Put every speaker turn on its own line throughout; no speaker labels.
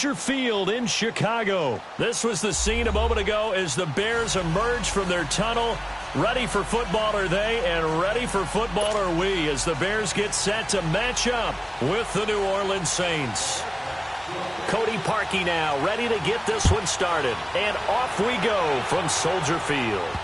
Soldier Field in Chicago. This was the scene a moment ago as the Bears emerged from their tunnel. Ready for football are they, and ready for football are we as the Bears get set to match up with the New Orleans Saints. Cody Parkey now ready to get this one started. And off we go from Soldier Field.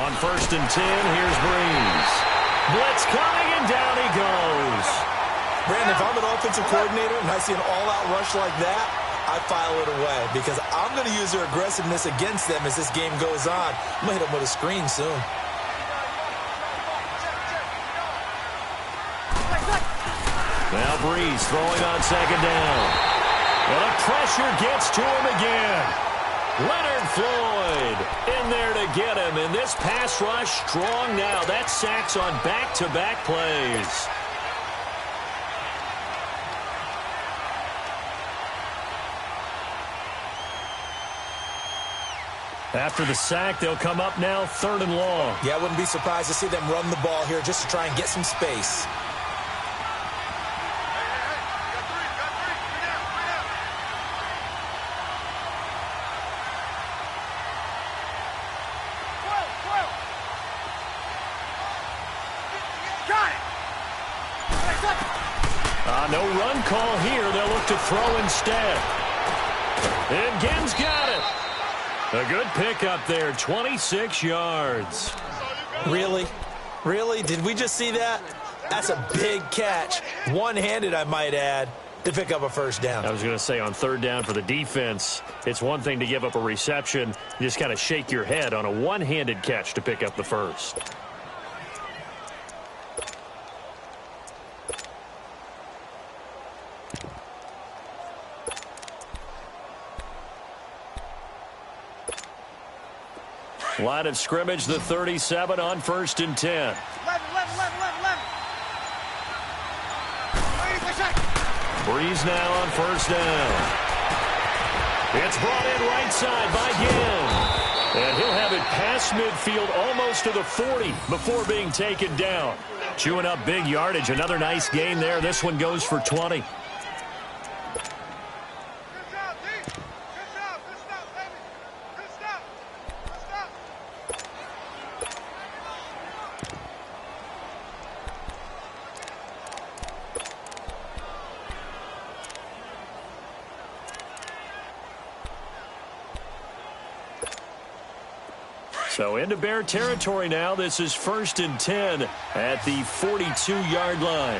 On 1st and 10, here's Breeze. Blitz coming, and down he goes.
Brandon, if I'm an offensive coordinator and I see an all-out rush like that, I file it away because I'm going to use their aggressiveness against them as this game goes on. I'm going to hit them with a screen soon.
Now Breeze throwing on 2nd down. And the pressure gets to him again. Leonard Floyd in there to get him. And this pass rush strong now. That's sacks on back-to-back plays. After the sack, they'll come up now 3rd and long.
Yeah, I wouldn't be surprised to see them run the ball here just to try and get some space.
No run call here. They'll look to throw instead. And Ginn's got it. A good pickup there, 26 yards.
Really? Really? Did we just see that? That's a big catch. One-handed, I might add, to pick up a 1st down.
I was going to say on 3rd down for the defense, it's one thing to give up a reception. You just kind of shake your head on a one-handed catch to pick up the 1st. Line of scrimmage, the 37 on 1st and 10. Breeze now on 1st down. It's brought in right side by Ginn. And he'll have it past midfield almost to the 40 before being taken down. Chewing up big yardage. Another nice gain there. This one goes for 20. So into Bear territory now. This is 1st and 10 at the 42-yard line.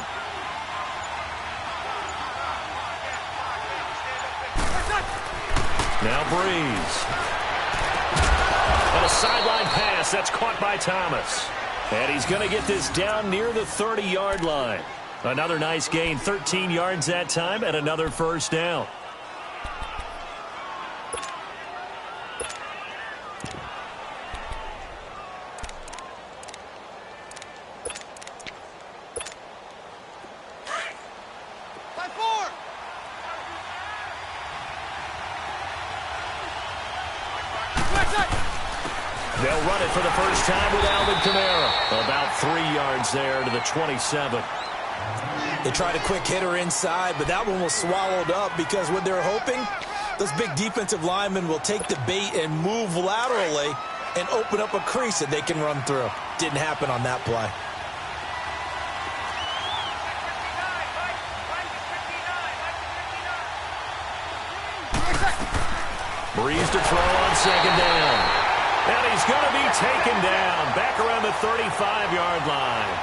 Now Breeze. And a sideline pass. That's caught by Thomas. And he's going to get this down near the 30-yard line. Another nice gain. 13 yards that time and another 1st down. They'll run it for the first time with Alvin Kamara. About 3 yards there to the 27.
They tried a quick hitter inside, but that one was swallowed up because what they're hoping, those big defensive linemen will take the bait and move laterally and open up a crease that they can run through. Didn't happen on that play.
Breeze to throw on 2nd down. And he's going to be taken down back around the 35-yard line.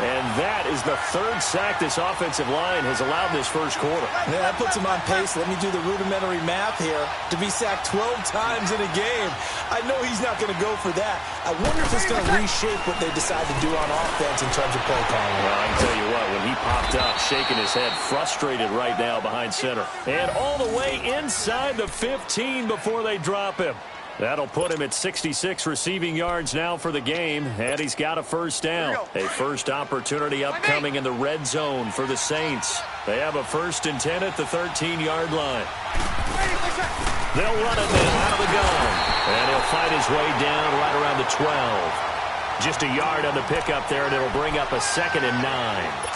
And that is the 3rd sack this offensive line has allowed this 1st quarter.
Yeah, that puts him on pace. Let me do the rudimentary math here. To be sacked 12 times in a game, I know he's not going to go for that. I wonder if it's going to reshape what they decide to do on offense in terms of play calling.
Well, I can tell you what, when he popped up, shaking his head, frustrated right now behind center. And all the way inside the 15 before they drop him. That'll put him at 66 receiving yards now for the game, and he's got a 1st down. A first opportunity upcoming in the red zone for the Saints. They have a 1st and 10 at the 13-yard line. They'll run it then out of the gun, and he'll fight his way down right around the 12. Just a yard on the pickup there, and it'll bring up a 2nd and 9.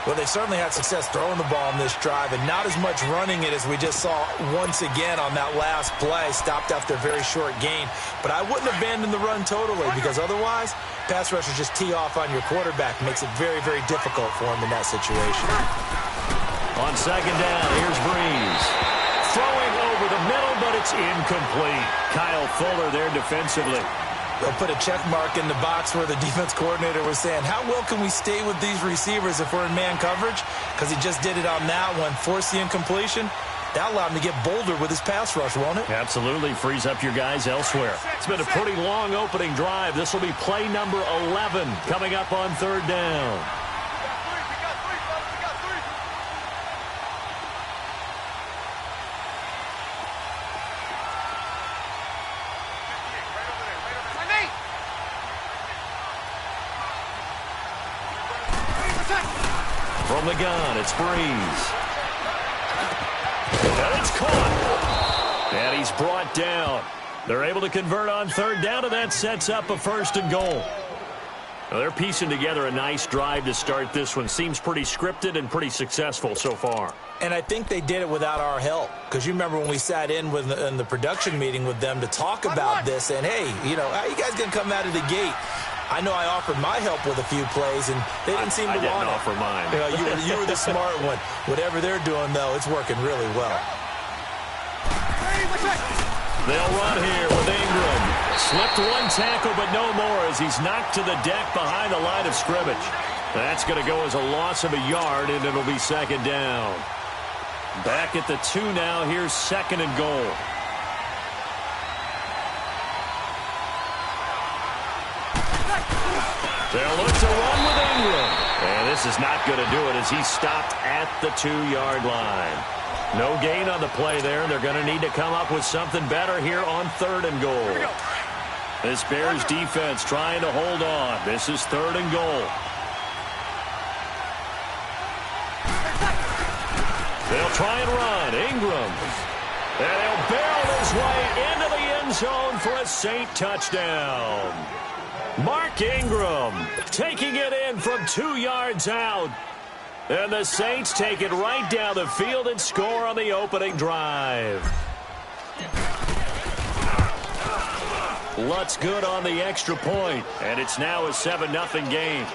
Well, they certainly had success throwing the ball on this drive and not as much running it as we just saw once again on that last play. Stopped after a very short gain. But I wouldn't abandon the run totally because otherwise, pass rushers just tee off on your quarterback. Makes it very, very difficult for him in that situation.
On 2nd down, here's Breeze. Throwing over the middle, but it's incomplete. Kyle Fuller there defensively.
They'll put a check mark in the box where the defense coordinator was saying, how well can we stay with these receivers if we're in man coverage? Because he just did it on that one, forced the incompletion. That allowed him to get bolder with his pass rush, won't it?
Absolutely. Frees up your guys elsewhere. It's been a pretty long opening drive. This will be play number 11 coming up on third down. From the gun, it's Breeze. And it's caught. And he's brought down. They're able to convert on third down, and that sets up a 1st and goal. Well, they're piecing together a nice drive to start this one. Seems pretty scripted and pretty successful so far.
And I think they did it without our help. Because you remember when we sat in the production meeting with them to talk about this, and, hey, you know, how you guys going to come out of the gate? I know I offered my help with a few plays, and they didn't seem to want it.
I didn't offer mine.
You know, you were the smart one. Whatever they're doing, though, it's working really well.
They'll run here with Ingram. Slipped one tackle, but no more as he's knocked to the deck behind the line of scrimmage. That's going to go as a loss of a yard, and it'll be 2nd down. Back at the 2 now. Here's 2nd and goal. They'll look to run with Ingram. And this is not going to do it as he's stopped at the 2-yard line. No gain on the play there. They're going to need to come up with something better here on 3rd and goal. This Bears defense trying to hold on. This is 3rd and goal. They'll try and run. Ingram. And he'll barrel his way into the end zone for a Saint touchdown. Mark Ingram taking it in from 2 yards out. And the Saints take it right down the field and score on the opening drive. Lutz good on the extra point, and it's now a 7-0 game.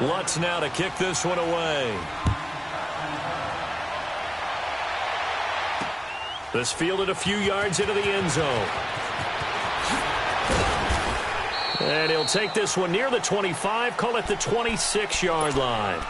Lutz now to kick this one away. This fielded a few yards into the end zone. And he'll take this one near the 25, call it the 26-yard line.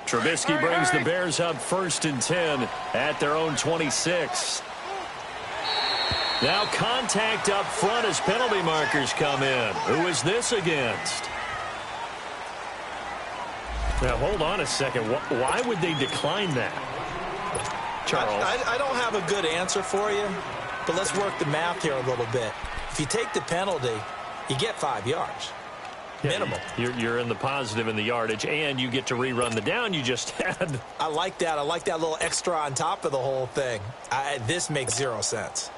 Trubisky brings the Bears up 1st and 10 at their own 26. Now contact up front as penalty markers come in. Who is this against? Now, hold on a second. Why would they decline that? Charles?
I don't have a good answer for you, but let's work the math here a little bit. If you take the penalty, you get 5 yards. Minimum.
You're in the positive in the yardage, and you get to rerun the down you just had.
I like that. I like that little extra on top of the whole thing. This makes 0 sense.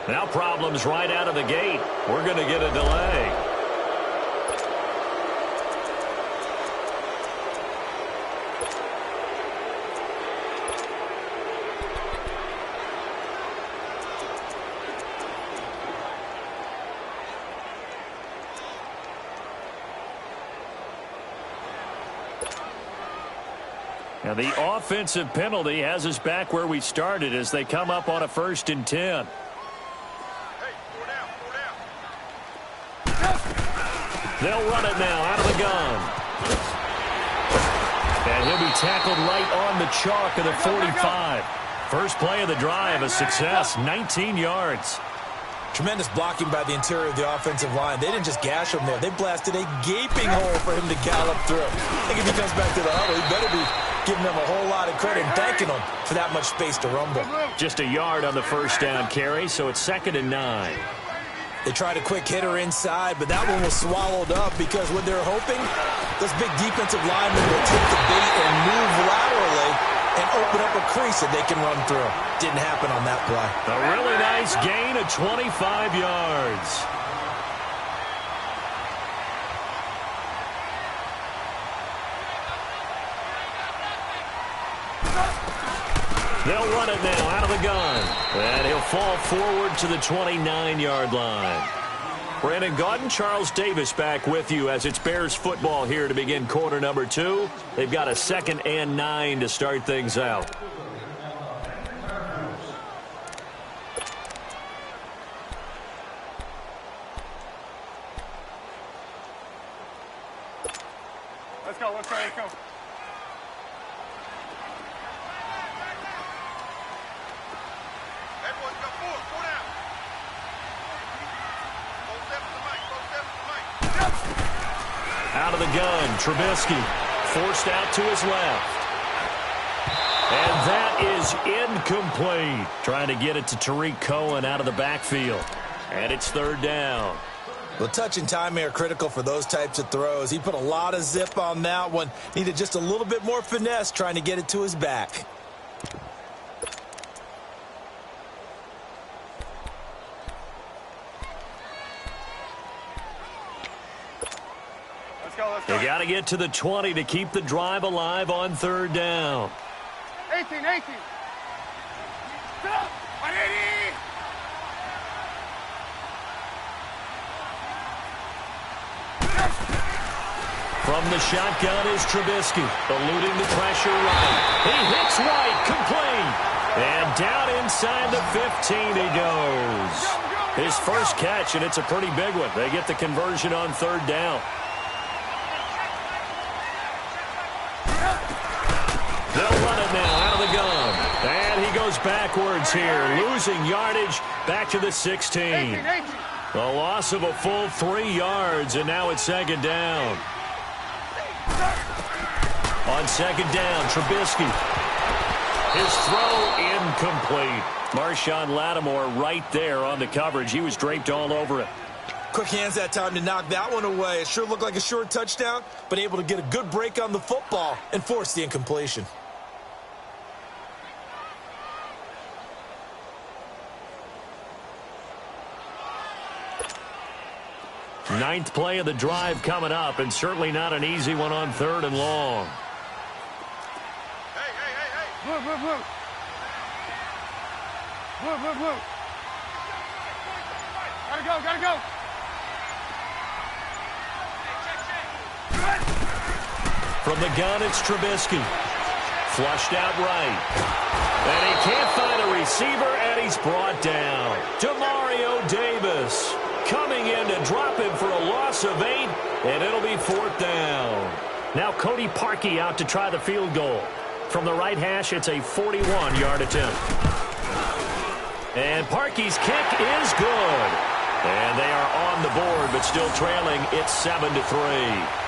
Now problems right out of the gate. We're going to get a delay. Now the offensive penalty has us back where we started as they come up on a 1st and 10. They'll run it now out of the gun. And he'll be tackled right on the chalk of the 45. First play of the drive, a success, 19 yards.
Tremendous blocking by the interior of the offensive line. They didn't just gash him there. They blasted a gaping hole for him to gallop through. I think if he comes back to the huddle, he better be giving them a whole lot of credit and thanking them for that much space to rumble.
Just a yard on the 1st down carry, so it's 2nd and 9.
They tried a quick hitter inside, but that one was swallowed up because what they're hoping, those big defensive linemen will take the bait and move laterally and open up a crease that they can run through. Didn't happen on that play.
A really nice gain of 25 yards. They'll run it now out of the gun. And he'll fall forward to the 29-yard line. Brandon Gaudin, Charles Davis back with you as it's Bears football here to begin quarter number 2. They've got a 2nd and 9 to start things out.
Let's go, let's go, let's go. Everyone go forward, go down.
Out of the gun, Trubisky forced out to his left. And that is incomplete. Trying to get it to Tariq Cohen out of the backfield. And it's 3rd down.
Well, touch and time are critical for those types of throws. He put a lot of zip on that one. Needed just a little bit more finesse trying to get it to his back.
They got to get to the 20 to keep the drive alive on 3rd down.
18. Sit up. 180.
From the shotgun is Trubisky, eluding the pressure right. He hits White, complete. And down inside the 15 he goes. His first catch, and it's a pretty big one. They get the conversion on 3rd down. They'll run it now out of the gun. And he goes backwards here, losing yardage back to the 16. A loss of a full 3 yards, and now it's 2nd down. On 2nd down, Trubisky. His throw incomplete. Marshawn Lattimore right there on the coverage. He was draped all over it.
Quick hands that time to knock that one away. It sure looked like a short touchdown, but able to get a good break on the football and force the incompletion.
Ninth play of the drive coming up, and certainly not an easy one on 3rd and long.
Hey. Move. Gotta go.
From the gun, it's Trubisky. Flushed out right. And he can't find a receiver, and he's brought down. Demario Davis coming in to drop him for a loss of 8, and it'll be 4th down. Now Cody Parkey out to try the field goal. From the right hash, it's a 41-yard attempt. And Parkey's kick is good. And they are on the board, but still trailing. It's 7-3.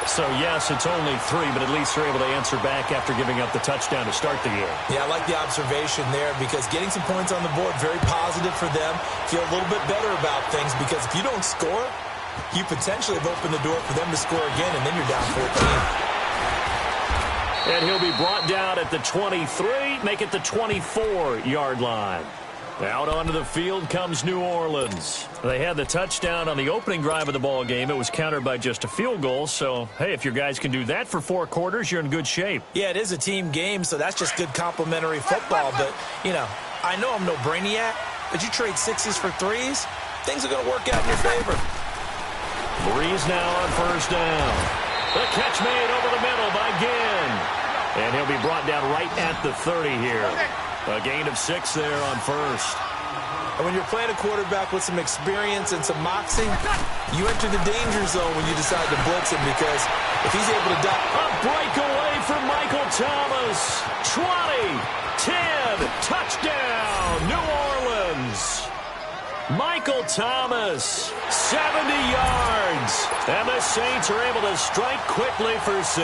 So, yes, it's only 3, but at least they're able to answer back after giving up the touchdown to start the game.
Yeah, I like the observation there because getting some points on the board, very positive for them. Feel a little bit better about things because if you don't score, you potentially have opened the door for them to score again, and then you're down 14.
And he'll be brought down at the 23, make it the 24-yard line. Out onto the field comes New Orleans. They had the touchdown on the opening drive of the ball game. It was countered by just a field goal. So, hey, if your guys can do that for 4 quarters, you're in good shape.
Yeah, it is a team game, so that's just good complimentary football. But, you know, I know I'm no brainiac, but you trade 6s for 3s, things are going to work out in your favor.
Breeze now on 1st down. The catch made over the middle by Ginn. And he'll be brought down right at the 30 here. A gain of 6 there on 1st.
And when you're playing a quarterback with some experience and some moxie, you enter the danger zone when you decide to blitz him because if he's able to duck.
A breakaway from Michael Thomas. 20, 10, touchdown, New Orleans. Michael Thomas, 70 yards. And the Saints are able to strike quickly for 6.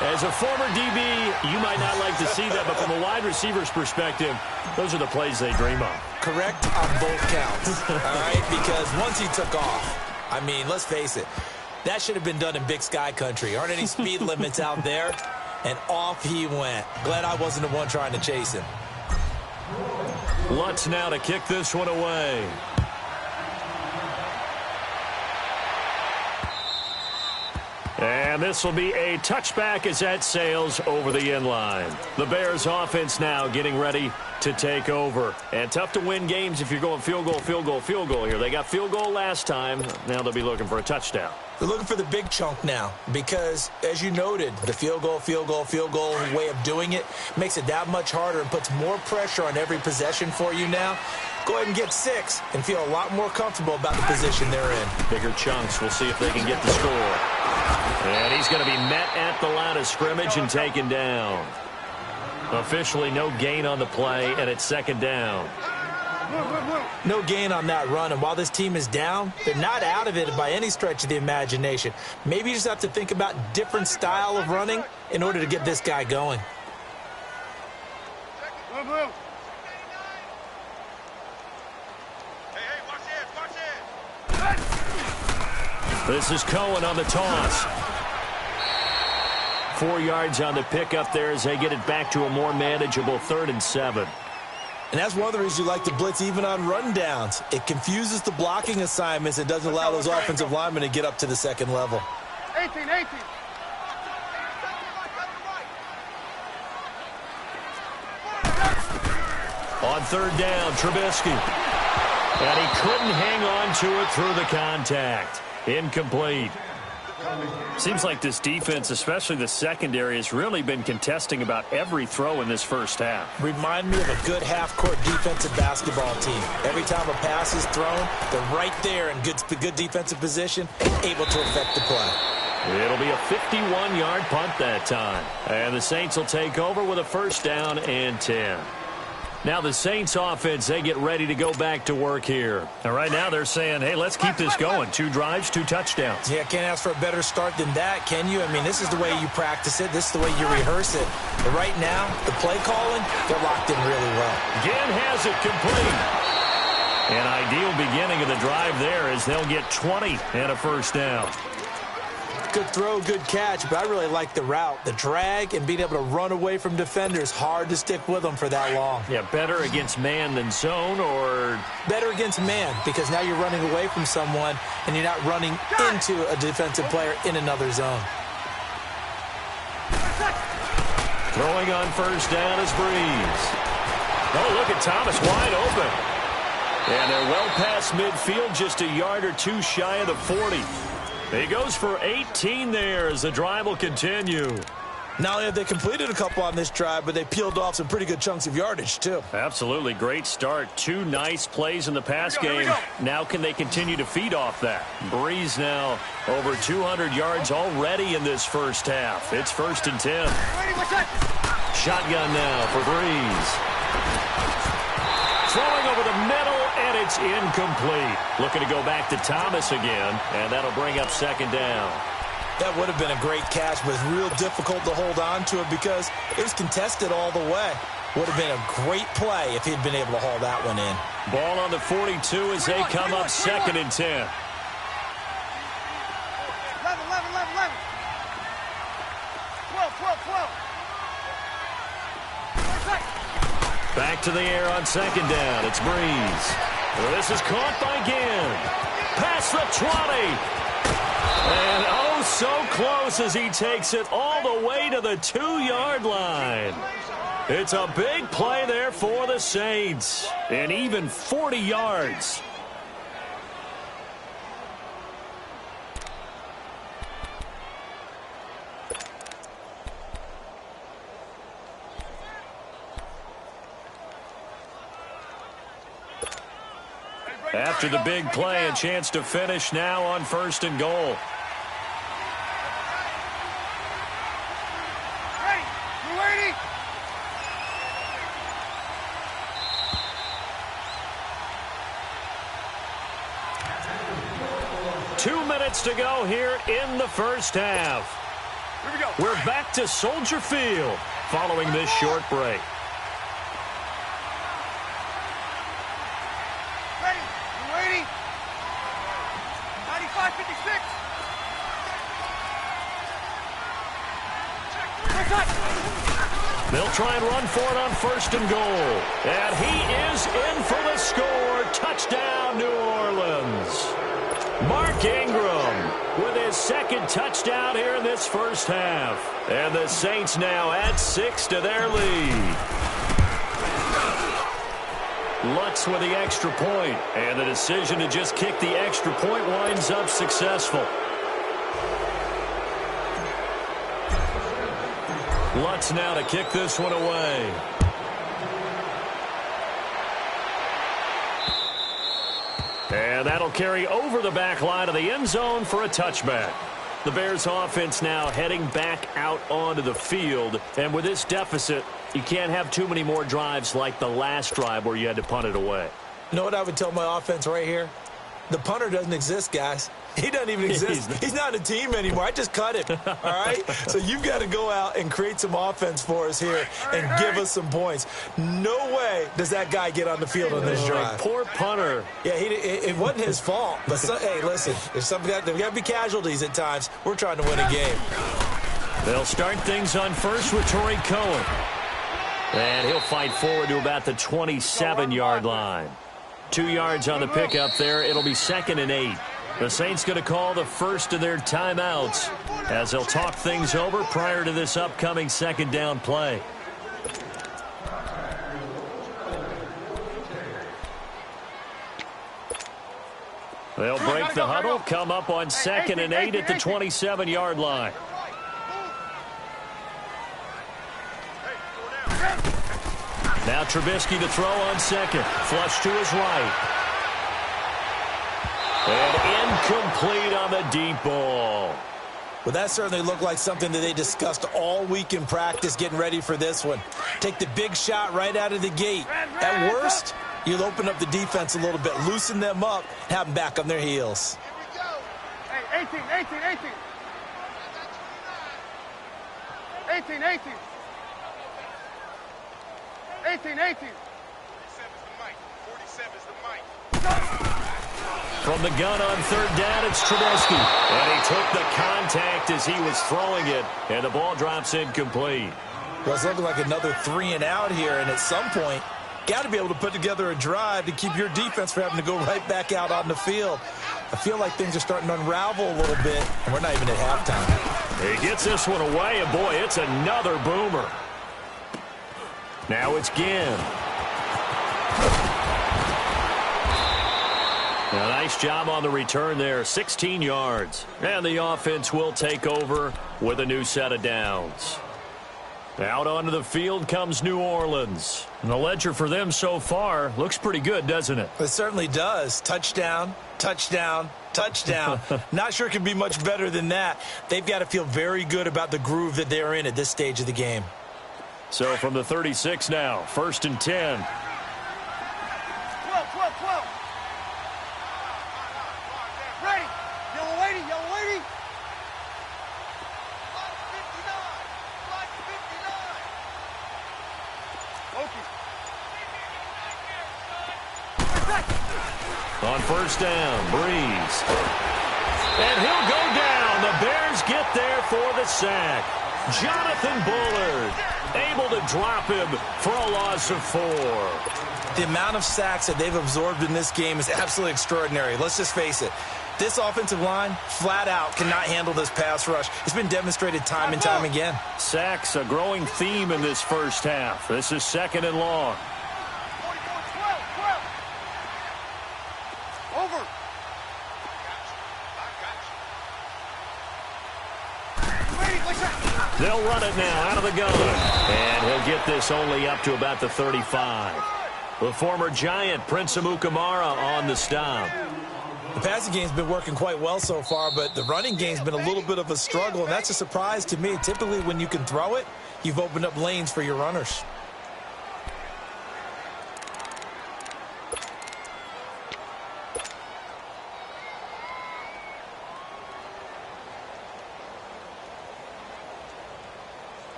As a former DB, you might not like to see that, but from a wide receiver's perspective, those are the plays they dream of.
Correct on both counts, all right? Because once he took off, I mean, let's face it, that should have been done in Big Sky Country. Aren't any speed limits out there? And off he went. Glad I wasn't the one trying to chase him.
Lutz now to kick this one away. And this will be a touchback as that sails over the end line. The Bears offense now getting ready to take over. And tough to win games if you're going field goal, field goal, field goal here. They got field goal last time. Now they'll be looking for a touchdown.
They're looking for the big chunk now because, as you noted, the field goal way of doing it makes it that much harder and puts more pressure on every possession for you now. Go ahead and get 6 and feel a lot more comfortable about the position they're in.
Bigger chunks. We'll see if they can get the score. And he's going to be met at the line of scrimmage and taken down. Officially no gain on the play, and it's second down.
No gain on that run, and while this team is down, they're not out of it by any stretch of the imagination. Maybe you just have to think about different style of running in order to get this guy going.
This is Cohen on the toss. 4 yards on the pickup there as they get it back to a more manageable 3rd and 7.
And that's one of the reasons you like to blitz even on rundowns. It confuses the blocking assignments and doesn't allow those offensive linemen to get up to the second level.
18.
On 3rd down, Trubisky. And he couldn't hang on to it through the contact. Incomplete. Seems like this defense, especially the secondary, has really been contesting about every throw in this first half.
Remind me of a good half-court defensive basketball team. Every time a pass is thrown, they're right there in good defensive position and able to affect the play.
It'll be a 51-yard punt that time. And the Saints will take over with a 1st down and 10. Now the Saints offense, they get ready to go back to work here. And right now they're saying, hey, let's keep this going. 2 drives, 2 touchdowns.
Yeah, can't ask for a better start than that, can you? I mean, this is the way you practice it. This is the way you rehearse it. But right now, the play calling, they're locked in really well.
Again has it complete. An ideal beginning of the drive there as they'll get 20 and a 1st down.
Good throw, good catch, but I really like the route. The drag and being able to run away from defenders, hard to stick with them for that long.
Yeah, better against man than zone, or?
Better against man, because now you're running away from someone and you're not running into a defensive player in another zone.
Throwing on 1st down is Breeze. Oh, look at Thomas wide open. And they're well past midfield, just a yard or 2 shy of the 40. He goes for 18 there as the drive will continue.
Not only have they completed a couple on this drive, but they peeled off some pretty good chunks of yardage, too.
Absolutely. Great start. 2 nice plays in the pass game. Now can they continue to feed off that? Breeze now over 200 yards already in this first half. It's 1st and 10. Shotgun now for Breeze. Throwing over the middle, and it's incomplete. Looking to go back to Thomas again, and that'll bring up 2nd down.
That would have been a great catch, but it's real difficult to hold on to it because it was contested all the way. Would have been a great play if he'd been able to haul that one in.
Ball on the 42 as they come up 2nd and 10.
12.
Back to the air on 2nd down. It's Breeze. This is caught by Ginn. Past the 20. And oh, so close as he takes it all the way to the 2-yard line. It's a big play there for the Saints. And even 40 yards. After the big play, a chance to finish now on 1st and goal.
Ready?
2 minutes to go here in the first half.
Here we go.
We're back to Soldier Field following this short break.
Ready? You ready? 95-56.
They'll try and run for it on 1st and goal. And he is in for the score. Touchdown, New Orleans. Mark Ingram with his 2nd touchdown here in this first half. And the Saints now add 6 to their lead. Lutz with the extra point. And the decision to just kick the extra point winds up successful. Lutz now to kick this one away. And that'll carry over the back line of the end zone for a touchback. The Bears offense now heading back out onto the field. And with this deficit, you can't have too many more drives like the last drive where you had to punt it away.
You know what I would tell my offense right here? The punter doesn't exist, guys. He doesn't even exist. He's not a team anymore. I just cut him, all right? So you've got to go out and create some offense for us here and give us some points. No way does that guy get on the field on this drive.
Poor punter.
Yeah, it wasn't his fault. But, hey, listen, there's got to be casualties at times. We're trying to win a game.
They'll start things on first with Torrey Cohen. And he'll fight forward to about the 27-yard line. 2 yards on the pickup there. It'll be 2nd and 8. The Saints going to call the first of their timeouts as they'll talk things over prior to this upcoming 2nd down play. They'll break the huddle, come up on 2nd and 8 at the 27-yard line. Now Trubisky to throw on 2nd. Flush to his right. And incomplete on the deep ball.
Well, that certainly looked like something that they discussed all week in practice getting ready for this one. Take the big shot right out of the gate. At worst, you'll open up the defense a little bit, loosen them up, have them back on their heels.
Here we go. Hey, 18. 18. 47's the mic.
From the gun on 3rd down, it's Trubisky. And he took the contact as he was throwing it, and the ball drops incomplete.
Well, it's looking like another 3 and out here, and at some point, got to be able to put together a drive to keep your defense from having to go right back out on the field. I feel like things are starting to unravel a little bit, and we're not even at halftime.
He gets this one away, and boy, it's another boomer. Now it's Ginn. A nice job on the return there, 16 yards. And the offense will take over with a new set of downs. Out onto the field comes New Orleans. And the ledger for them so far looks pretty good, doesn't it?
It certainly does. Touchdown, touchdown, touchdown. Not sure it can be much better than that. They've got to feel very good about the groove that they're in at this stage of the game.
So from the 36 now, 1st and 10.
12. Ready. Yellow lady. Flag 59.
On 1st down, Breeze. And he'll go down. The Bears get there for the sack. Jonathan Bullard able to drop him for a loss of 4.
The amount of sacks that they've absorbed in this game is absolutely extraordinary. Let's just face it. This offensive line, flat out, cannot handle this pass rush. It's been demonstrated time and time again.
Sacks, a growing theme in this first half. This is 2nd and long.
12. Over.
They'll run it now out of the gun. And he'll get this only up to about the 35. The former Giant, Prince Amukamara, on the stop.
The passing game's been working quite well so far, but the running game's been a little bit of a struggle, and that's a surprise to me. Typically, when you can throw it, you've opened up lanes for your runners.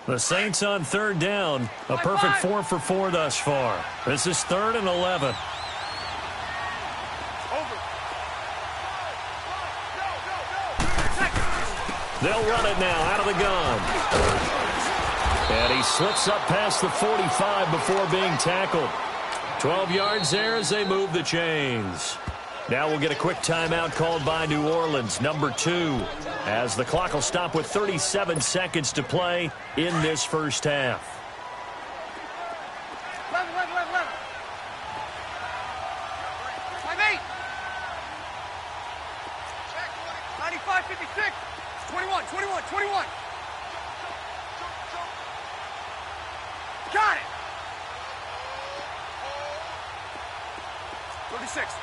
The Saints on third down. A perfect 4 for 4 thus far. This is 3rd and 11. They'll run it now out of the gun. And he slips up past the 45 before being tackled. 12 yards there as they move the chains. Now we'll get a quick timeout called by New Orleans, number 2, as the clock will stop with 37 seconds to play in this first half.
5-8. 95-56. 21. Got it. 36.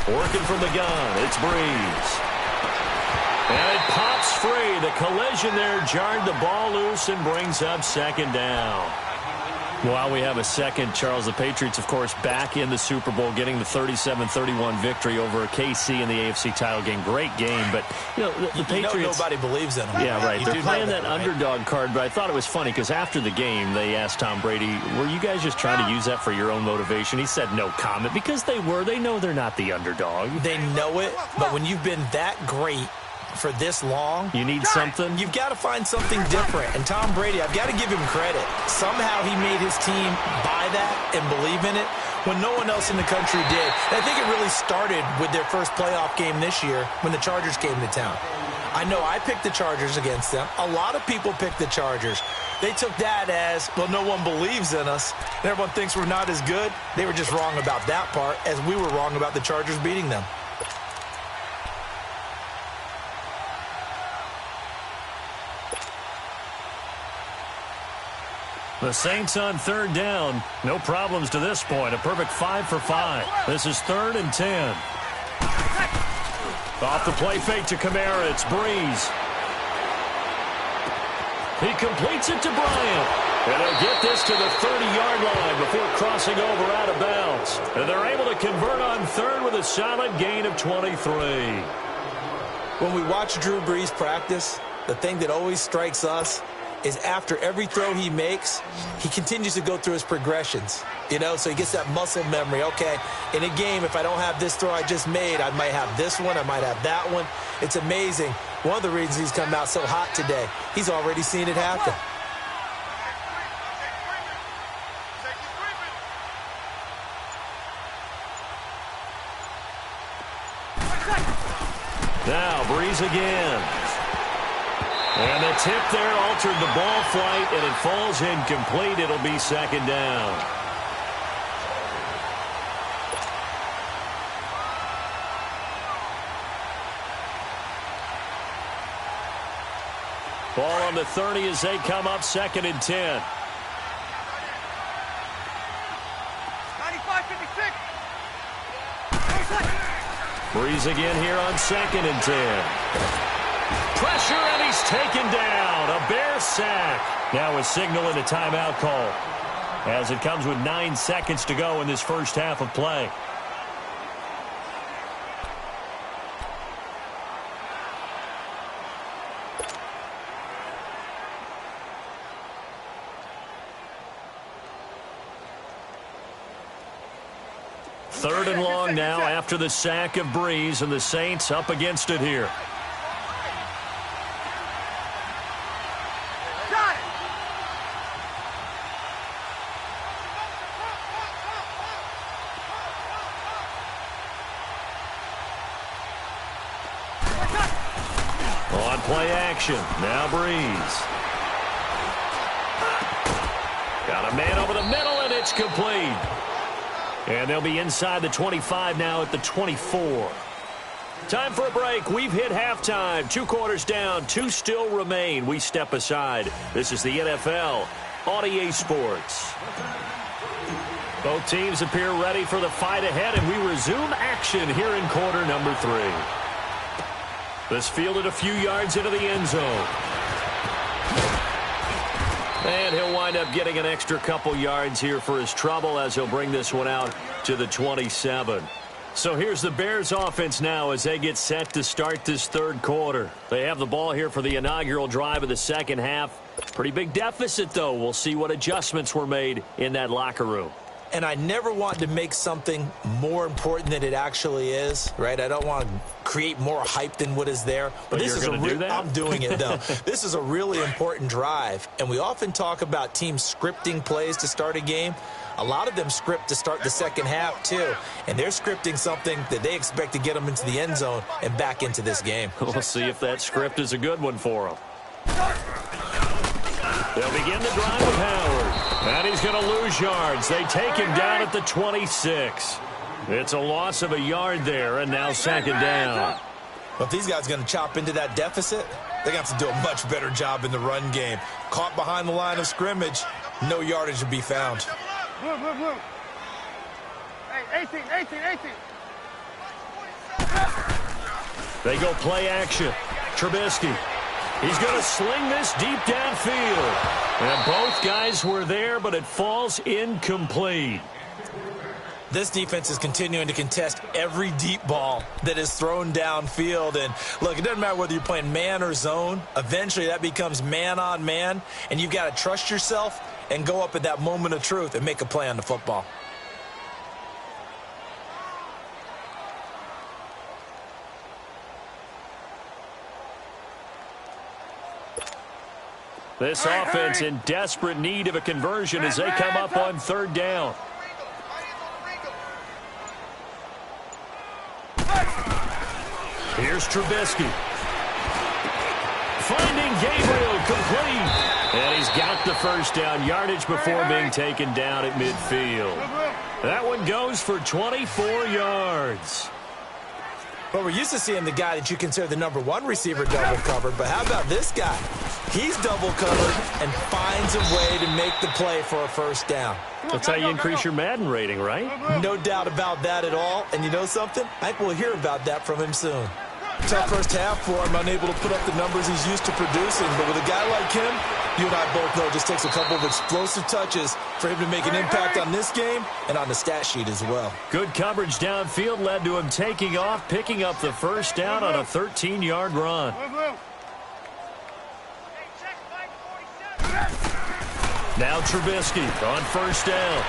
Working from the gun, it's Breeze. And it pops free. The collision there jarred the ball loose and brings up second down. While we have a second, Charles, the Patriots, of course, back in the Super Bowl, getting the 37-31 victory over KC in the AFC title game. Great game, but, you know, the Patriots...
nobody believes in them.
Yeah, right. They're playing that
right?
underdog card, but I thought it was funny because after the game, they asked Tom Brady, were you guys just trying to use that for your own motivation? He said no comment because they were. They know they're not the underdog.
They know it, but when you've been that great for this long,
you need something.
You've got to find something different. And Tom Brady, I've got to give him credit. Somehow he made his team buy that and believe in it when no one else in the country did. And I think it really started with their first playoff game this year when the Chargers came to town. I know I picked the Chargers against them. A lot of people picked the Chargers. They took that as, well, no one believes in us, and everyone thinks we're not as good. They were just wrong about that part, as we were wrong about the Chargers beating them.
The Saints on third down. No problems to this point. A perfect 5 for 5. This is 3rd and 10. Off the play fake to Kamara. It's Breeze. He completes it to Bryant. And they'll get this to the 30-yard line before crossing over out of bounds. And they're able to convert on third with a solid gain of 23.
When we watch Drew Brees practice, the thing that always strikes us is after every throw he makes, he continues to go through his progressions. You know, so he gets that muscle memory. Okay, in a game, if I don't have this throw I just made, I might have this one, I might have that one. It's amazing. One of the reasons he's come out so hot today, he's already seen it happen.
Now, Breeze again. And the tip there altered the ball flight, and it falls incomplete. It'll be second down. Ball on the 30 as they come up 2nd and 10.
95-56.
Breeze again here on 2nd and 10. Pressure, and he's taken down. A Bear sack. Now a signal and a timeout call as it comes with 9 seconds to go in this first half of play. Third and long now after the sack of Breeze, and the Saints up against it here. On play action, now Breeze. Got a man over the middle, and it's complete. And they'll be inside the 25 now at the 24. Time for a break. We've hit halftime. 2 quarters down, 2 still remain. We step aside. This is the NFL on EA Sports. Both teams appear ready for the fight ahead, and we resume action here in quarter number 3. This fielded a few yards into the end zone. And he'll wind up getting an extra couple yards here for his trouble as he'll bring this one out to the 27. So here's the Bears offense now as they get set to start this third quarter. They have the ball here for the inaugural drive of the second half. Pretty big deficit, though. We'll see what adjustments were made in that locker room.
And I never want to make something more important than it actually is, right? I don't want to create more hype than what is there. But this is I'm doing it, though. This is a really important drive. And we often talk about teams scripting plays to start a game. A lot of them script to start the second half, too. And they're scripting something that they expect to get them into the end zone and back into this game.
We'll see if that script is a good one for them. They'll begin the drive with Howard. And he's going to lose yards. They take him down at the 26. It's a loss of a yard there, and now second down.
Well, if these guys are going to chop into that deficit, they're going to have to do a much better job in the run game. Caught behind the line of scrimmage, no yardage to be found.
Blue. Hey, 18.
They go play action. Trubisky. He's going to sling this deep downfield. And both guys were there, but it falls incomplete.
This defense is continuing to contest every deep ball that is thrown downfield. And, look, it doesn't matter whether you're playing man or zone. Eventually that becomes man on man, and you've got to trust yourself and go up at that moment of truth and make a play on the football.
This offense in desperate need of a conversion as they come up on third down. Here's Trubisky. Finding Gabriel complete. And he's got the first down yardage before being taken down at midfield. That one goes for 24 yards.
Well, we're used to seeing the guy that you consider the #1 receiver double covered, but how about this guy? He's double covered and finds a way to make the play for a first down.
That's how you increase your Madden rating, right?
No doubt about that at all. And you know something? I think we'll hear about that from him soon. Tough first half for him, unable to put up the numbers he's used to producing. But with a guy like him, you and I both know it just takes a couple of explosive touches for him to make an impact on this game and on the stat sheet as well.
Good coverage downfield led to him taking off, picking up the first down on a 13-yard run. Now Trubisky on first down.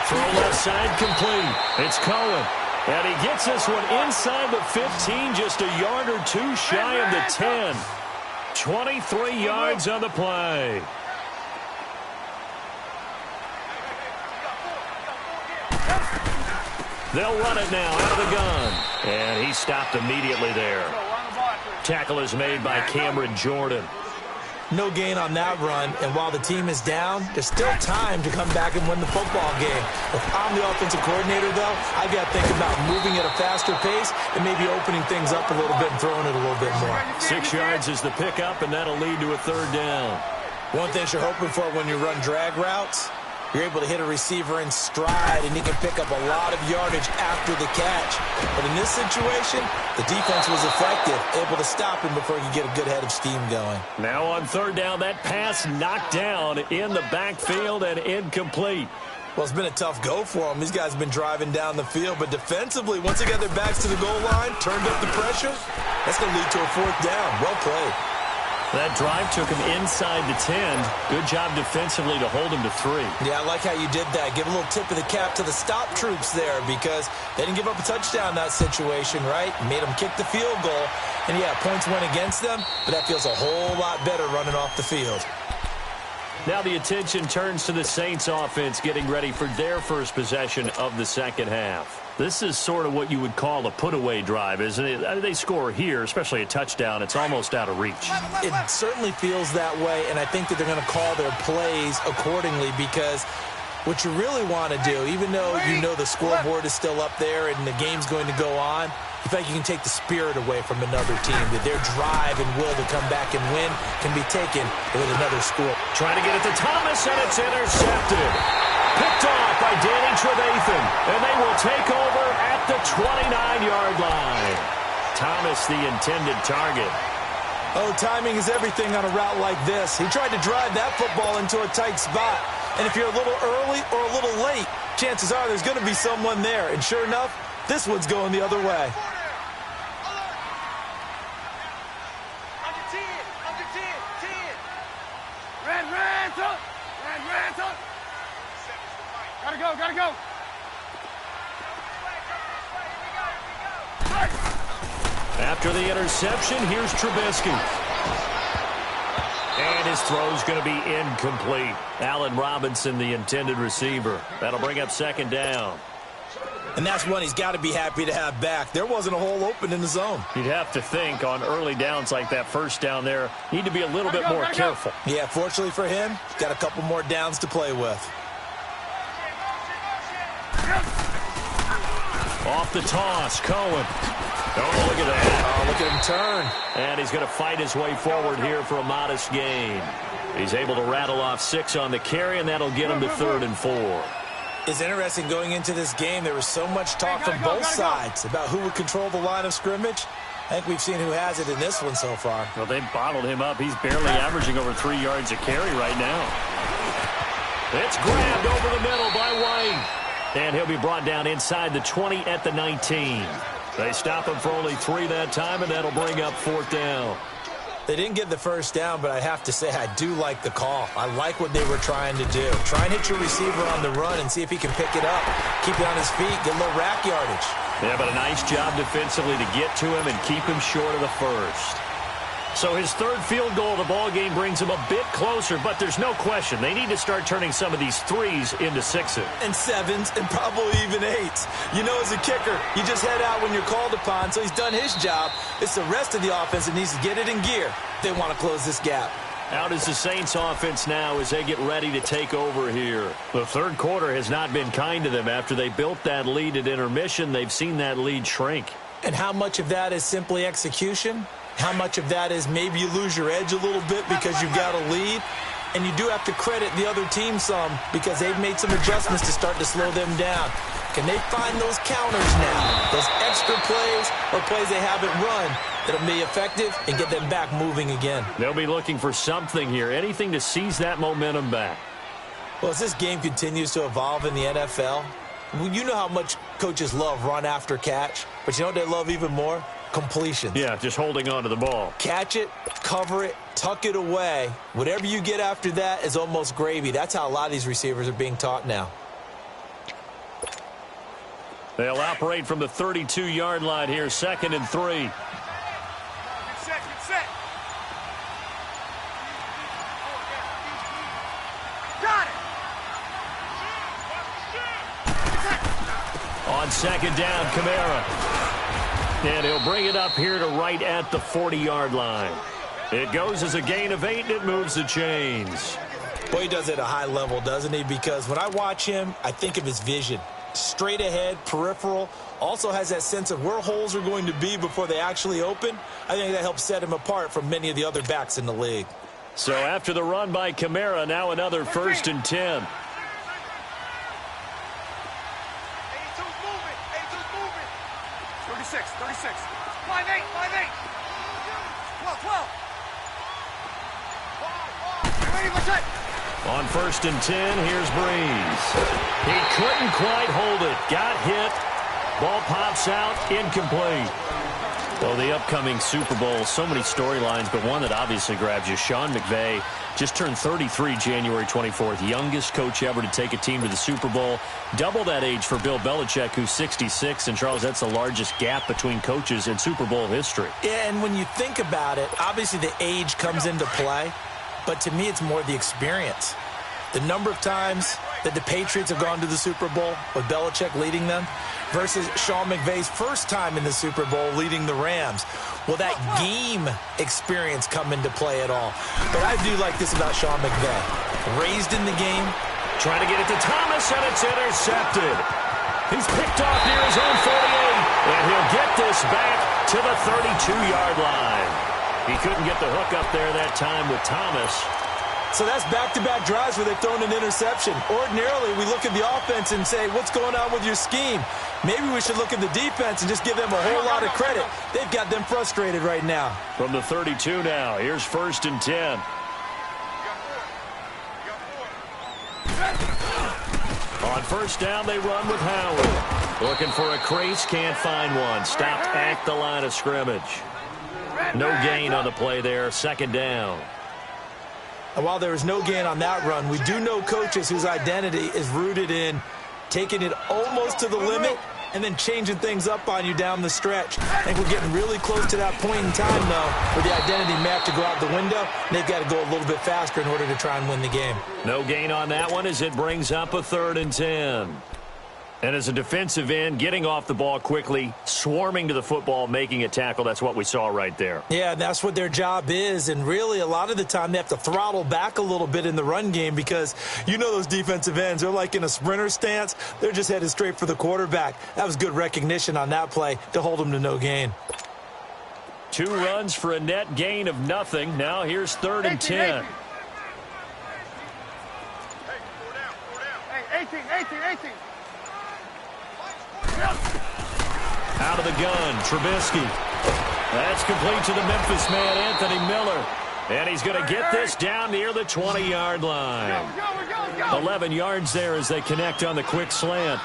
Throw left side complete. It's Cohen. And he gets this one inside the 15, just a yard or two shy of the 10. 23 yards on the play. They'll run it now out of the gun. And he stopped immediately there. Tackle is made by Cameron Jordan.
No gain on that run, and while the team is down, there's still time to come back and win the football game. If I'm the offensive coordinator, though, I've got to think about moving at a faster pace and maybe opening things up a little bit and throwing it a little bit more.
6 yards is the pickup, and that'll lead to a third down.
One thing you're hoping for when you run drag routes, you're able to hit a receiver in stride, and he can pick up a lot of yardage after the catch. But in this situation, the defense was effective, able to stop him before he could get a good head of steam going.
Now on third down, that pass knocked down in the backfield and incomplete.
Well, it's been a tough go for them. These guys have been driving down the field, but defensively, once they got their backs to the goal line, turned up the pressure, that's going to lead to a fourth down. Well played.
That drive took him inside the 10. Good job defensively to hold him to 3.
Yeah, I like how you did that. Give a little tip of the cap to the stop troops there because they didn't give up a touchdown in that situation, right? Made them kick the field goal. And, yeah, points went against them, but that feels a whole lot better running off the field.
Now the attention turns to the Saints offense getting ready for their first possession of the second half. This is sort of what you would call a put-away drive, isn't it? They score here, especially a touchdown. It's almost out of reach.
It certainly feels that way, and I think that they're going to call their plays accordingly because what you really want to do, even though you know the scoreboard is still up there and the game's going to go on, you feel like you can take the spirit away from another team, that their drive and will to come back and win can be taken with another score.
Trying to get it to Thomas, and it's intercepted. Picked off by Danny Trevathan, and they will take over at the 29-yard line. Thomas, the intended target.
Oh, timing is everything on a route like this. He tried to drive that football into a tight spot. And if you're a little early or a little late, chances are there's going to be someone there. And sure enough, this one's going the other way.
Gotta go.
After the interception, here's Trubisky. And his throw's going to be incomplete. Allen Robinson, the intended receiver. That'll bring up second down.
And that's one he's got to be happy to have back. There wasn't a hole open in the zone.
You'd have to think on early downs like that first down there, need to be a little bit more careful.
Yeah, fortunately for him, he's got a couple more downs to play with.
Off the toss, Cohen. Oh, look at that.
Oh, look at him turn.
And he's going to fight his way forward here for a modest gain. He's able to rattle off 6 on the carry, and that'll get him to 3rd and 4.
It's interesting going into this game. There was so much talk from both sides about who would control the line of scrimmage. I think we've seen who has it in this one so far.
Well, they bottled him up. He's barely averaging over 3 yards a carry right now. It's grabbed over the middle by White. And he'll be brought down inside the 20 at the 19. They stop him for only 3 that time, and that'll bring up 4th down.
They didn't get the first down, but I have to say I do like the call. I like what they were trying to do. Try and hit your receiver on the run and see if he can pick it up. Keep it on his feet, get a little rack yardage.
Yeah, but a nice job defensively to get to him and keep him short of the first. So his 3rd field goal of the ball game brings him a bit closer, but there's no question they need to start turning some of these 3s into 6s.
And 7s and probably even 8s. You know, as a kicker, you just head out when you're called upon, so he's done his job. It's the rest of the offense that needs to get it in gear if they want to close this gap.
Out is the Saints offense now as they get ready to take over here. The 3rd quarter has not been kind to them. After they built that lead at intermission, they've seen that lead shrink.
And how much of that is simply execution? How much of that is maybe you lose your edge a little bit because you've got a lead? And you do have to credit the other team some because they've made some adjustments to start to slow them down. Can they find those counters now, those extra plays or plays they haven't run that'll be effective and get them back moving again?
They'll be looking for something here, anything to seize that momentum back.
Well, as this game continues to evolve in the NFL, you know how much coaches love run after catch, but you know what they love even more? Completions.
Yeah, just holding on to the ball.
Catch it, cover it, tuck it away. Whatever you get after that is almost gravy. That's how a lot of these receivers are being taught now.
They'll operate from the 32-yard line here, 2nd and 3.
Get set. Got it.
On 2nd down, Kamara. And he'll bring it up here to right at the 40-yard line. It goes as a gain of 8, and it moves the chains.
Boy, he does it at a high level, doesn't he? Because when I watch him, I think of his vision. Straight ahead, peripheral. Also has that sense of where holes are going to be before they actually open. I think that helps set him apart from many of the other backs in the league.
So after the run by Kamara, now another 1st and 10.
36. 5-8. 12.
On 1st and 10, here's Breeze. He couldn't quite hold it. Got hit. Ball pops out. Incomplete. Well, the upcoming Super Bowl, so many storylines, but one that obviously grabs you. Sean McVay just turned 33 January 24th. Youngest coach ever to take a team to the Super Bowl. Double that age for Bill Belichick, who's 66. And, Charles, that's the largest gap between coaches in Super Bowl history.
Yeah, and when you think about it, obviously the age comes into play. But to me, it's more the experience. The number of times that the Patriots have gone to the Super Bowl with Belichick leading them versus Sean McVay's first time in the Super Bowl leading the Rams. Will that game experience come into play at all? But I do like this about Sean McVay. Raised in the game.
Trying to get it to Thomas, and it's intercepted. He's picked off near his own 48, and he'll get this back to the 32-yard line. He couldn't get the hook up there that time with Thomas.
So that's back-to-back drives where they've thrown an interception. Ordinarily, we look at the offense and say, what's going on with your scheme? Maybe we should look at the defense and just give them a whole lot of credit. They've got them frustrated right now.
From the 32 now, here's 1st and 10. On first down, they run with Howard. Looking for a crease, can't find one. Stopped at the line of scrimmage. No gain on the play there, second down.
And while there was no gain on that run, we do know coaches whose identity is rooted in taking it almost to the limit and then changing things up on you down the stretch. I think we're getting really close to that point in time, though, where the identity may have to go out the window, and they've got to go a little bit faster in order to try and win the game.
No gain on that one as it brings up a 3rd and 10. And as a defensive end, getting off the ball quickly, swarming to the football, making a tackle, that's what we saw right there.
Yeah, that's what their job is, and really a lot of the time they have to throttle back a little bit in the run game because you know those defensive ends, they're like in a sprinter stance. They're just headed straight for the quarterback. That was good recognition on that play to hold them to no gain.
2 runs for a net gain of nothing. Now here's 3rd and 10.
Hey, 18.
Out of the gun, Trubisky. That's complete to the Memphis man, Anthony Miller. And he's going to get this down near the 20-yard line. 11 yards there as they connect on the quick slant.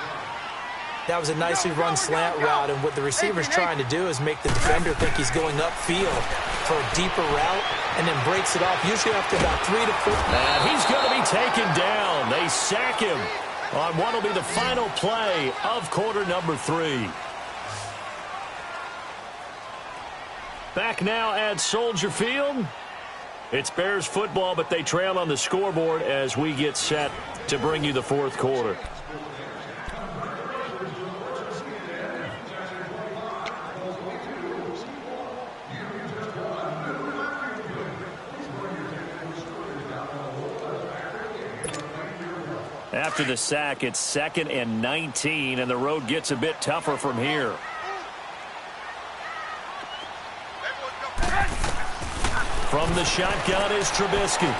That was a nicely run slant route, and what the receiver's trying to do is make the defender think he's going upfield for a deeper route and then breaks it off, usually after about 3 to 4.
And he's going to be taken down. They sack him on what will be the final play of quarter number 3. Back now at Soldier Field. It's Bears football, but they trail on the scoreboard as we get set to bring you the 4th quarter. After the sack, it's 2nd and 19, and the road gets a bit tougher from here. From the shotgun is Trubisky.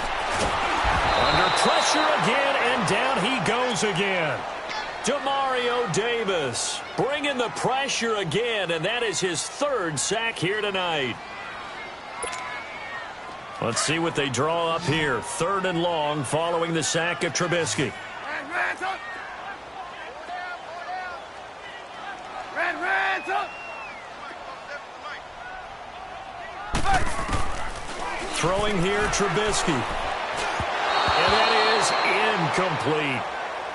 Under pressure again, and down he goes again. Demario Davis bringing the pressure again, and that is his 3rd sack here tonight. Let's see what they draw up here. 3rd and long following the sack of Trubisky. Throwing here, Trubisky. And that is incomplete.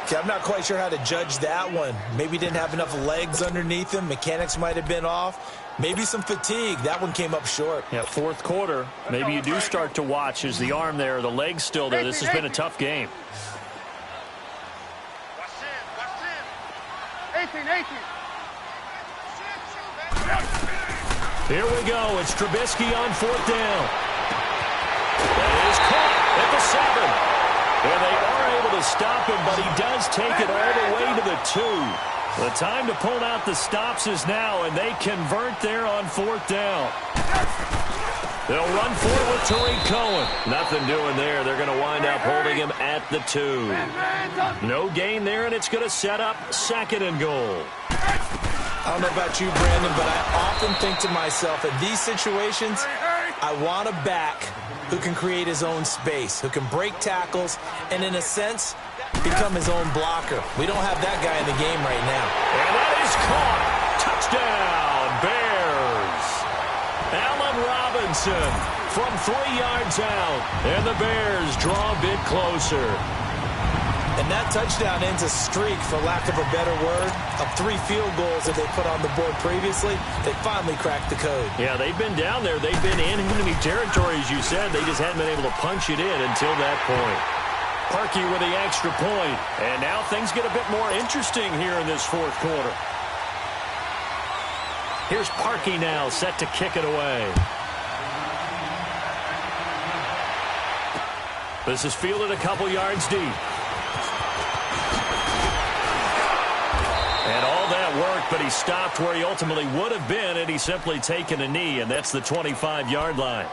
Okay, I'm not quite sure how to judge that one. Maybe didn't have enough legs underneath him. Mechanics might have been off. Maybe some fatigue. That one came up short.
Yeah, 4th quarter. Maybe you do start to watch as the arm there, the leg's still there. This has been a tough game.
18.
Here we go. It's Trubisky on 4th down. That is caught at the 7. And they are able to stop him, but he does take it all the way to the 2. The time to pull out the stops is now, and they convert there on 4th down. They'll run for it with Tariq Cohen. Nothing doing there. They're going to wind up holding him at the 2. No gain there, and it's going to set up 2nd and goal.
I don't know about you, Brandon, but I often think to myself, in these situations, I want a back who can create his own space, who can break tackles, and in a sense, become his own blocker. We don't have that guy in the game right now.
And that is caught. Touchdown, Bears. Allen Robinson from 3 yards out, and the Bears draw a bit closer.
And that touchdown ends a streak, for lack of a better word, of 3 field goals that they put on the board previously. They finally cracked the code.
Yeah, they've been down there. They've been in enemy territory, as you said. They just hadn't been able to punch it in until that point. Parkey with the extra point. And now things get a bit more interesting here in this 4th quarter. Here's Parkey now, set to kick it away. This is fielded a couple yards deep. And all that work, but he stopped where he ultimately would have been had he simply taken a knee, and that's the 25-yard line.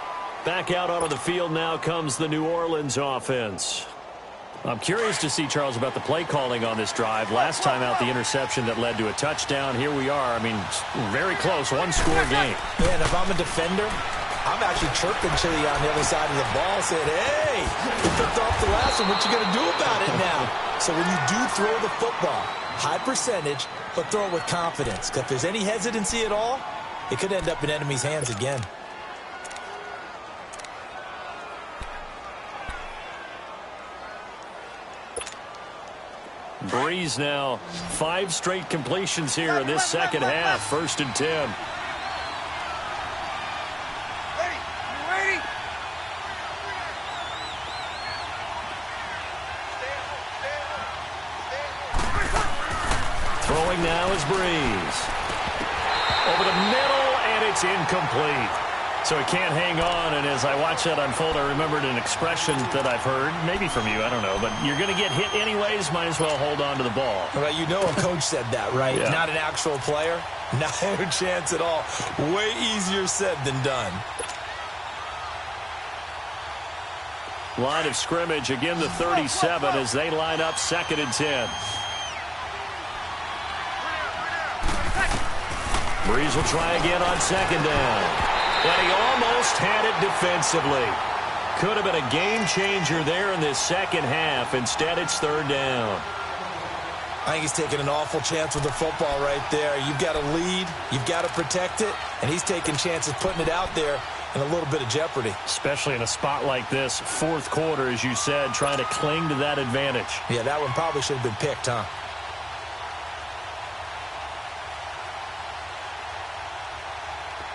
Back out onto the field now comes the New Orleans offense. I'm curious to see, Charles, about the play calling on this drive. Last time out, the interception that led to a touchdown. Here we are. I mean, very close, 1-score game.
Yeah, and if I'm a defender, I'm actually chirping Chili on the other side of the ball, saying, hey, you picked off the last one. What you going to do about it now? So when you do throw the football, high percentage, but throw it with confidence. Because if there's any hesitancy at all, it could end up in enemy's hands again.
Breeze now 5 straight completions here in this second half. 1st and 10.
Ready? You ready?
Throwing now is Breeze. Over the middle, and it's incomplete. So he can't hang on, and as I watch that unfold, I remembered an expression that I've heard, maybe from you, I don't know, but you're going to get hit anyways, might as well hold on to the ball.
Well, you know a coach said that, right?
Yeah.
Not an actual player. Not a chance at all. Way easier said than done.
Line of scrimmage, again the 37 as they line up 2nd and 10. Breeze will try again on 2nd down. And he almost had it defensively. Could have been a game changer there in this second half. Instead, it's 3rd down.
I think he's taking an awful chance with the football right there. You've got to lead. You've got to protect it. And he's taking chances putting it out there in a little bit of jeopardy.
Especially in a spot like this, 4th quarter, as you said, trying to cling to that advantage.
Yeah, that one probably should have been picked, huh?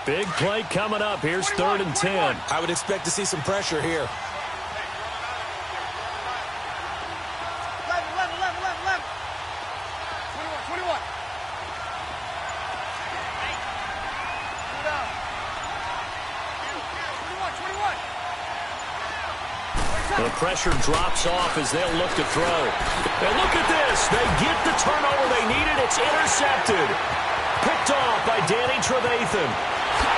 Big play coming up. Here's 3rd and 10.
I would expect to see some pressure here.
Level. 21.
The pressure drops off as they'll look to throw. And look at this. They get the turnover they needed. It's intercepted. Picked off by Danny Trevathan.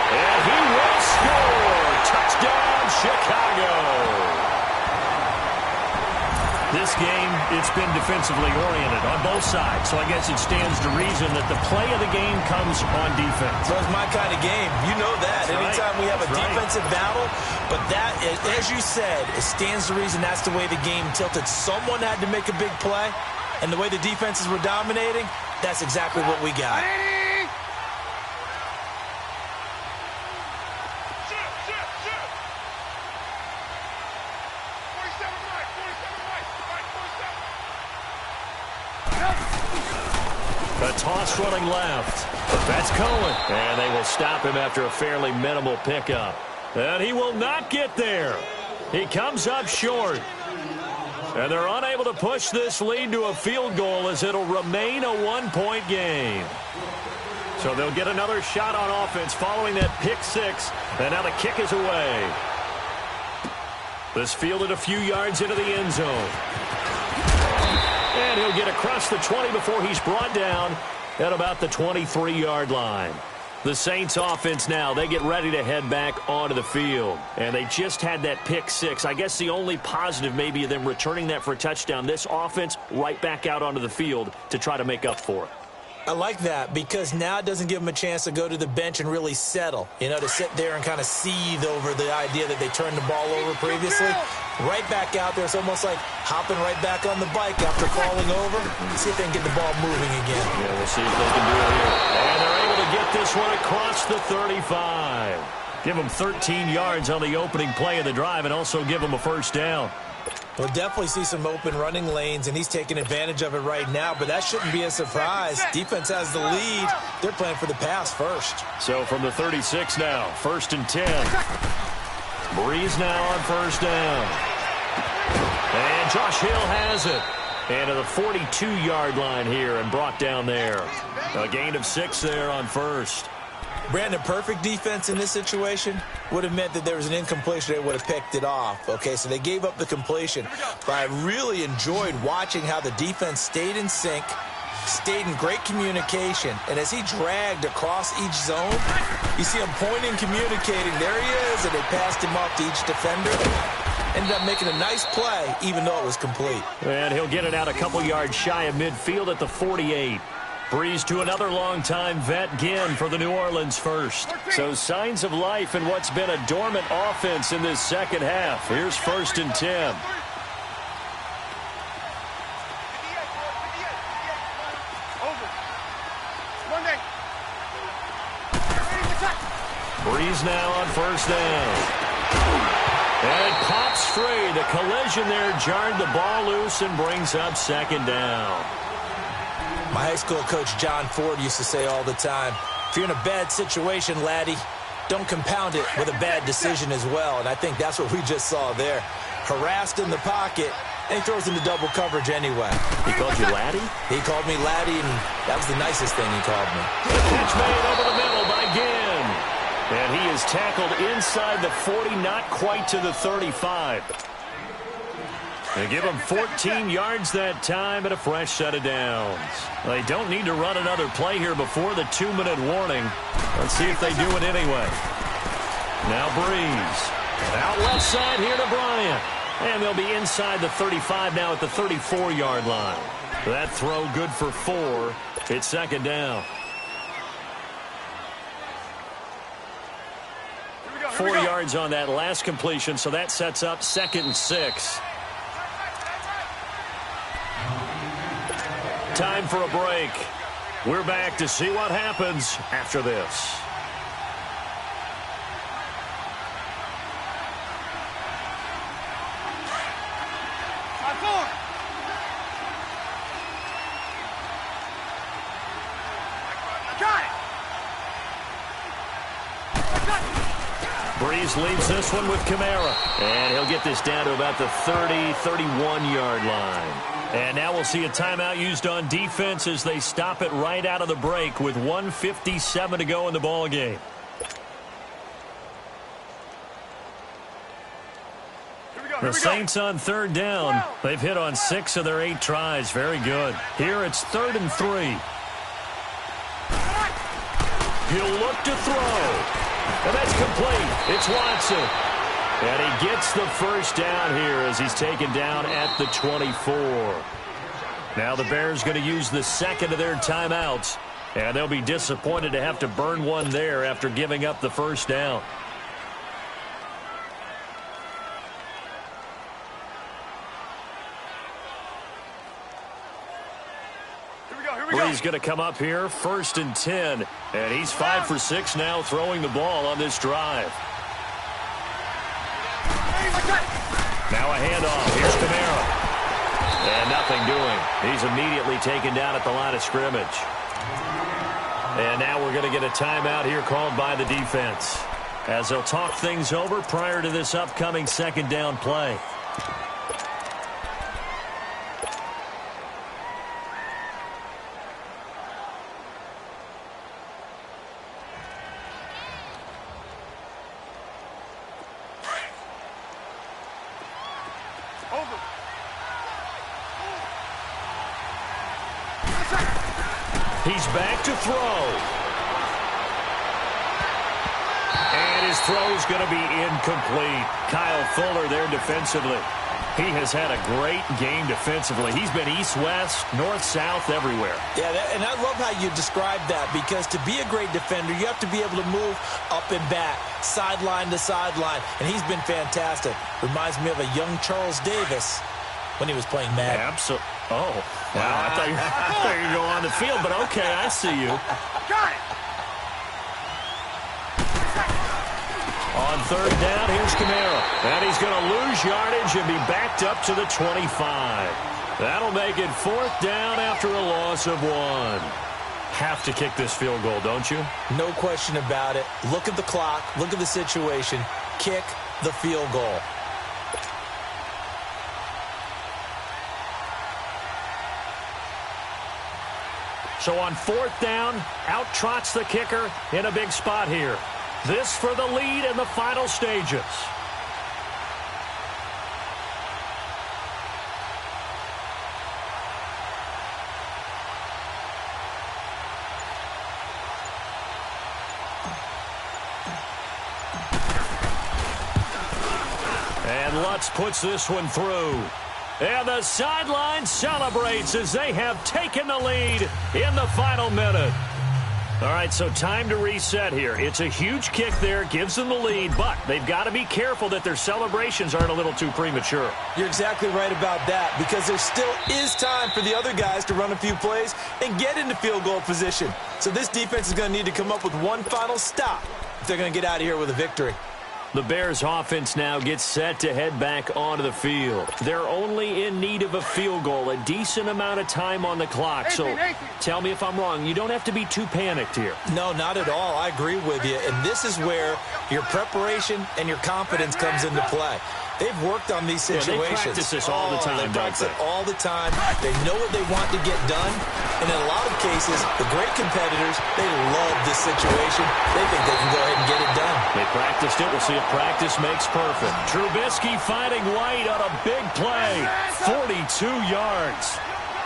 And he will score. Touchdown, Chicago. This game, it's been defensively oriented on both sides. So I guess it stands to reason that the play of the game comes on defense.
So it's my kind of game. You know that.
That's
Anytime
right.
we have a
That's
defensive battle, but that, as you said, it stands to reason that's the way the game tilted. Someone had to make a big play, and the way the defenses were dominating, that's exactly what we got.
Ready?
A toss running left. That's Cohen. And they will stop him after a fairly minimal pickup. And he will not get there. He comes up short. And they're unable to push this lead to a field goal as it'll remain a 1-point game. So they'll get another shot on offense following that pick 6. And now the kick is away. This fielded a few yards into the end zone. And he'll get across the 20 before he's brought down at about the 23-yard line. The Saints offense now, they get ready to head back onto the field. And they just had that pick 6. I guess the only positive maybe of them returning that for a touchdown. This offense right back out onto the field to try to make up for it.
I like that because now it doesn't give them a chance to go to the bench and really settle, to sit there and kind of seethe over the idea that they turned the ball over previously. Right back out there. It's almost like hopping right back on the bike after falling over. See if they can get the ball moving again.
Yeah, we'll see if they can do it here. And they're able to get this one across the 35. Give them 13 yards on the opening play of the drive and also give them a first down.
We'll definitely see some open running lanes, and he's taking advantage of it right now, but that shouldn't be a surprise. Defense has the lead. They're playing for the pass first.
So from the 36 now, 1st and 10. Breeze now on first down. And Josh Hill has it. And to the 42-yard line here and brought down there. A gain of 6 there on first.
Brandon, perfect defense in this situation would have meant that there was an incompletion. They would have picked it off. Okay, so they gave up the completion. But I really enjoyed watching how the defense stayed in sync, stayed in great communication. And as he dragged across each zone, you see him pointing, communicating. There he is, and they passed him off to each defender. Ended up making a nice play, even though it was complete.
And he'll get it out a couple yards shy of midfield at the 48. Breeze to another long-time vet, Ginn, for the New Orleans first. So signs of life in what's been a dormant offense in this second half. Here's 1st and 10. Breeze now on 1st down. And it pops free. The collision there jarred the ball loose and brings up 2nd down.
My high school coach, John Ford, used to say all the time, if you're in a bad situation, laddie, don't compound it with a bad decision as well. And I think that's what we just saw there. Harassed in the pocket, and he throws into double coverage anyway.
He called you laddie?
He called me laddie, and that was the nicest thing he called me.
The catch made over the middle by Ginn. And he is tackled inside the 40, not quite to the 35. They give him 14 yards that time and a fresh set of downs. They don't need to run another play here before the 2-minute warning. Let's see if they do it anyway. Now Breeze. Out left side here to Bryant. And they'll be inside the 35 now at the 34-yard line. That throw good for 4. It's 2nd down. 4 yards on that last completion, so that sets up 2nd and 6. Time for a break. We're back to see what happens after this. Breeze leads this one with Kamara. And he'll get this down to about the 30, 31-yard line. And now we'll see a timeout used on defense as they stop it right out of the break with 1:57 to go in the ball game. The Saints on 3rd down. They've hit on 6 of their 8 tries. Very good. Here it's 3rd and 3. He'll look to throw. And that's complete. It's Watson. And he gets the first down here as he's taken down at the 24. Now the Bears going to use the second of their timeouts. And they'll be disappointed to have to burn one there after giving up the first down. Breeze going to come up here, 1st and 10. And he's 5 for 6 now throwing the ball on this drive. Now a handoff. Here's Kamara. And nothing doing. He's immediately taken down at the line of scrimmage. And now we're going to get a timeout here called by the defense, as they'll talk things over prior to this upcoming 2nd down play. He's back to throw. And his throw's going to be incomplete. Kyle Fuller there defensively. He has had a great game defensively. He's been east-west, north-south, everywhere. Yeah, and I love how you describe that, because to be a great defender, you have to be able to move up and back, sideline to sideline, and he's been fantastic. Reminds me of a young Charles Davis when he was playing Madden. Absolutely. Oh, wow. I thought you were going to go on the field, but okay, I see you.
Got it.
On 3rd down, here's Kamara. And he's going to lose yardage and be backed up to the 25. That'll make it 4th down after a loss of 1. Have to kick this field goal, don't you? No question about it. Look at the clock. Look at the situation. Kick the field goal. So on 4th down, out trots the kicker in a big spot here. This for the lead in the final stages. And Lutz puts this one through. And the sideline celebrates as they have taken the lead in the final minute. All right, so time to reset here. It's a huge kick there, gives them the lead, but they've got to be careful that their celebrations aren't a little too premature.
You're exactly right about that, because there still is time for the other guys to run a few plays and get into field goal position. So this defense is going to need to come up with one final stop if they're going to get out of here with a victory.
The Bears offense now gets set to head back onto the field. They're only in need of a field goal, a decent amount of time on the clock. So tell me if I'm wrong. You don't have to be too panicked here.
No, not at all. I agree with you. And this is where your preparation and your confidence comes into play. They've worked on these situations.
They practice this all the time,
They practice it all the time. They know what they want to get done. And in a lot of cases, the great competitors, they love this situation. They think they can go ahead and get it done.
They practiced it. We'll see if practice makes perfect. Trubisky finding White on a big play. 42 yards.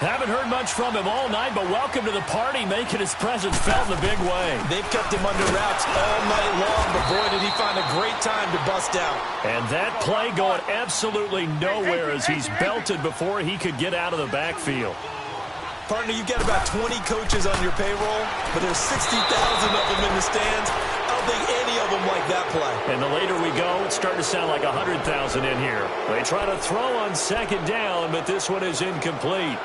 Haven't heard much from him all night, but welcome to the party, making his presence felt in a big way.
They've kept him under wraps all night long, but boy, did he find a great time to bust out.
And that play going absolutely nowhere as he's belted before he could get out of the backfield.
Partner, you've got about 20 coaches on your payroll, but there's 60,000 of them in the stands. I don't think any of them like that play.
And the later we go, it's starting to sound like 100,000 in here. They try to throw on second down, but this one is incomplete.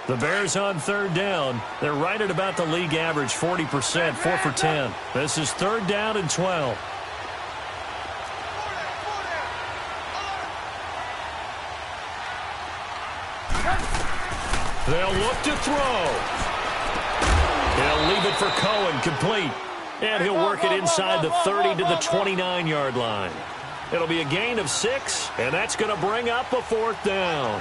The Bears on third down. They're right at about the league average, 40%, 4 for 10. This is third down and 12. They'll look to throw. He'll leave it for Cohen, complete. And he'll work it inside the 30 to the 29-yard line. It'll be a gain of 6, and that's going to bring up a fourth down.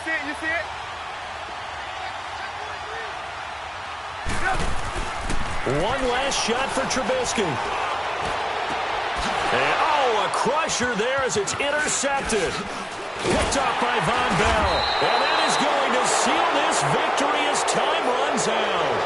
You see it?
One last shot for Trubisky. And, a crusher there as it's intercepted. Picked off by Von Bell. And that is going to seal this victory as time runs out.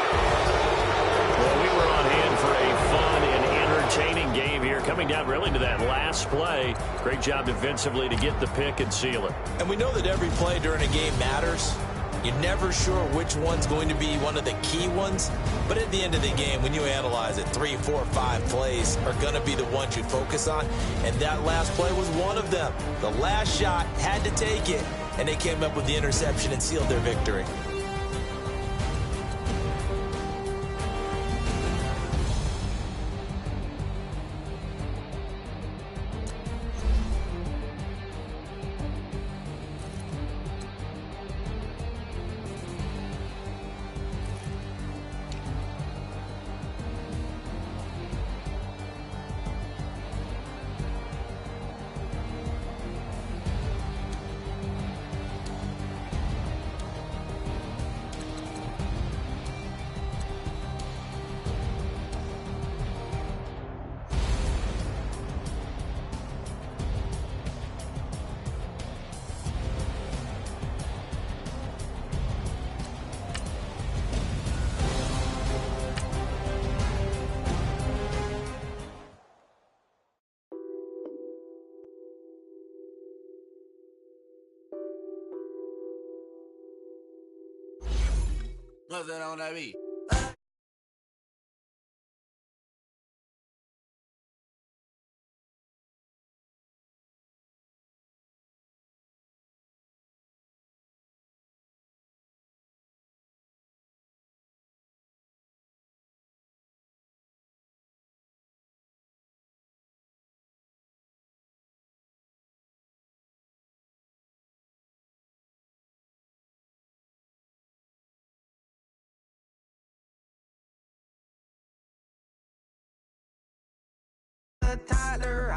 Well, we were on hand for a fun and entertaining game here, coming down really to that last play. Great job defensively to get the pick and seal it.
And we know that every play during a game matters. You're never sure which one's going to be one of the key ones. But at the end of the game, when you analyze it, 3, 4, 5 plays are going to be the ones you focus on. And that last play was one of them. The last shot had to take it, and they came up with the interception and sealed their victory.
What's that on that beat?
Tyler